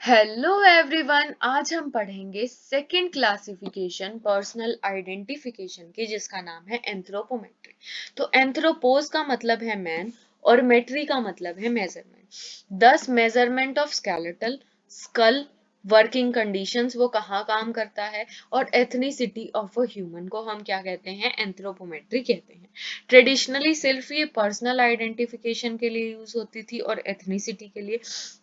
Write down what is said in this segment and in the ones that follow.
Hello everyone, आज हम पढ़ेंगे सेकंड क्लासिफिकेशन पर्सनल आइडेंटिफिकेशन की, जिसका नाम है एंथ्रोपोमेट्री। तो एंथ्रोपोज का मतलब है मैन और मेट्री का मतलब है measurement. 10 measurement of skeletal skull, working conditions, वो कहाँ काम करता है, और एथनिसिटी ऑफ अ ह्यूमन को हम क्या कहते हैं, एंथ्रोपोमेट्री कहते हैं। ट्रेडिशनली सिर्फ ये पर्सनल आइडेंटिफिकेशन के लिए यूज होती थी और एथनिसिटी के लिए,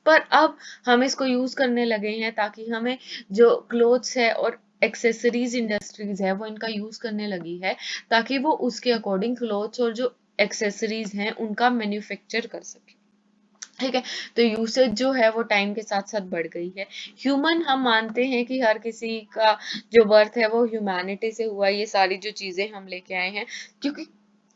पर अब हम इसको यूज करने लगे हैं ताकि हमें जो क्लोथ्स है और एक्सेसरीज इंडस्ट्रीज है वो इनका यूज करने लगी है, ताकि वो उसके अकॉर्डिंग क्लोथ्स और जो एक्सेसरीज हैं उनका मैन्युफैक्चर कर सके। ठीक है, तो यूसेज जो है वो टाइम के साथ साथ बढ़ गई है। ह्यूमन हम मानते हैं कि हर किसी का जो बर्थ है वो ह्यूमैनिटी से हुआ, ये सारी जो चीजें हम लेके आए हैं, क्योंकि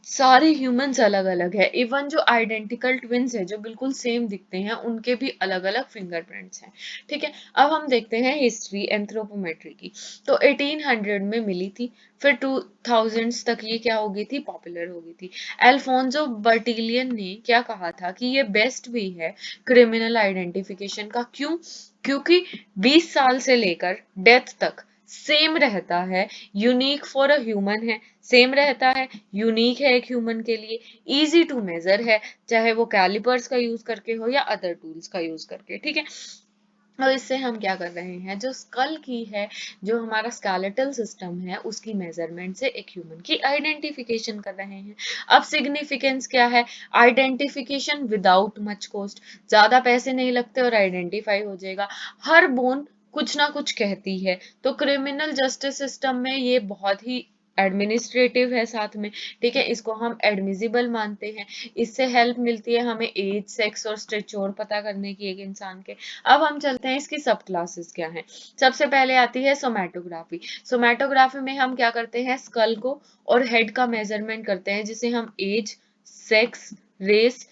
सारे ह्यूमंस अलग अलग है। इवन जो आइडेंटिकल ट्विंस है जो बिल्कुल सेम दिखते हैं, उनके भी अलग अलग फिंगरप्रिंट्स हैं। ठीक है, अब हम देखते हैं हिस्ट्री एंथ्रोपोमेट्री की। तो 1800 में मिली थी, फिर 2000s तक ये क्या हो गई थी, पॉपुलर हो गई थी। अल्फोंसो बर्टिलियन ने क्या कहा था कि ये बेस्ट वे है क्रिमिनल आइडेंटिफिकेशन का। क्यों? क्योंकि 20 साल से लेकर डेथ तक सेम रहता है, यूनिक फॉर अ ह्यूमन है, सेम रहता है, यूनिक है एक ह्यूमन के लिए, इजी टू मेजर है, चाहे वो कैलिपर्स का यूज करके हो या अदर टूल्स का यूज करके। ठीक है, और इससे हम क्या कर रहे हैं, जो स्कल की है, जो हमारा स्केलेटल सिस्टम है, उसकी मेजरमेंट से एक ह्यूमन की आइडेंटिफिकेशन कर रहे हैं। अब सिग्निफिकेंस क्या है, आइडेंटिफिकेशन विदाउट मच कॉस्ट, ज्यादा पैसे नहीं लगते और आइडेंटिफाई हो जाएगा। हर बोन कुछ ना कुछ कहती है, तो क्रिमिनल जस्टिस सिस्टम में ये बहुत ही एडमिनिस्ट्रेटिव है साथ में। ठीक है, इसको हम एडमिजिबल मानते हैं। इससे हेल्प मिलती है हमें एज, सेक्स और स्टेचर पता करने की एक इंसान के। अब हम चलते हैं इसकी सब क्लासेस क्या हैं। सबसे पहले आती है सोमैटोग्राफी। सोमैटोग्राफी में हम क्या करते हैं, स्कल को और हेड का मेजरमेंट करते हैं, जिसे हम एज, सेक्स, रेस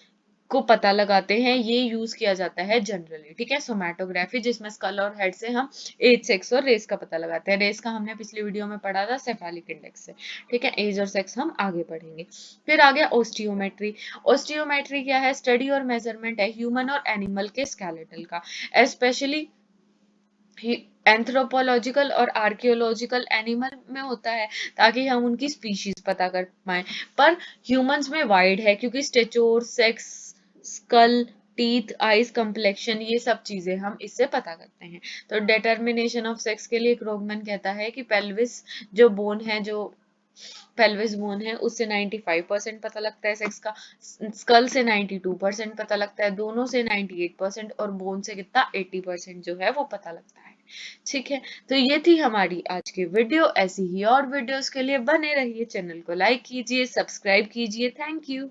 को पता लगाते हैं। ये यूज किया जाता है जनरली। ठीक है, सोमैटोग्राफी जिसमें स्कल और हेड से हम एज, सेक्स और रेस का पता लगाते हैं। रेस का हमने पिछली वीडियो में पढ़ा था सेफेलिक इंडेक्स से। ठीक है, एज और सेक्स हम आगे पढ़ेंगे। फिर आ गया ऑस्टियोमेट्री। ऑस्टियोमेट्री क्या है, स्टडी और मेजरमेंट है ह्यूमन और एनिमल के स्केलेटल का, स्पेशली एंथ्रोपोलॉजिकल और आर्कियोलॉजिकल एनिमल में होता है, ताकि हम उनकी स्पीशीज पता कर पाए। पर ह्यूमंस में वाइड है, क्योंकि stature, sex, skull, teeth, eyes, complexion, ये सब चीजें हम इससे पता करते हैं। तो डिटर्मिनेशन ऑफ सेक्स के लिए क्रोगमैन कहता है कि पेल्विस जो बोन है, जो पेल्विस बोन है, उससे 95% पता लगता है सेक्स का, स्कल से 92% पता लगता है, दोनों से 98%, और बोन से कितना 80% जो है वो पता लगता है। ठीक है, तो ये थी हमारी आज की वीडियो। ऐसी ही और वीडियोस के लिए बने रहिए, चैनल को लाइक कीजिए, सब्सक्राइब कीजिए। Thank you.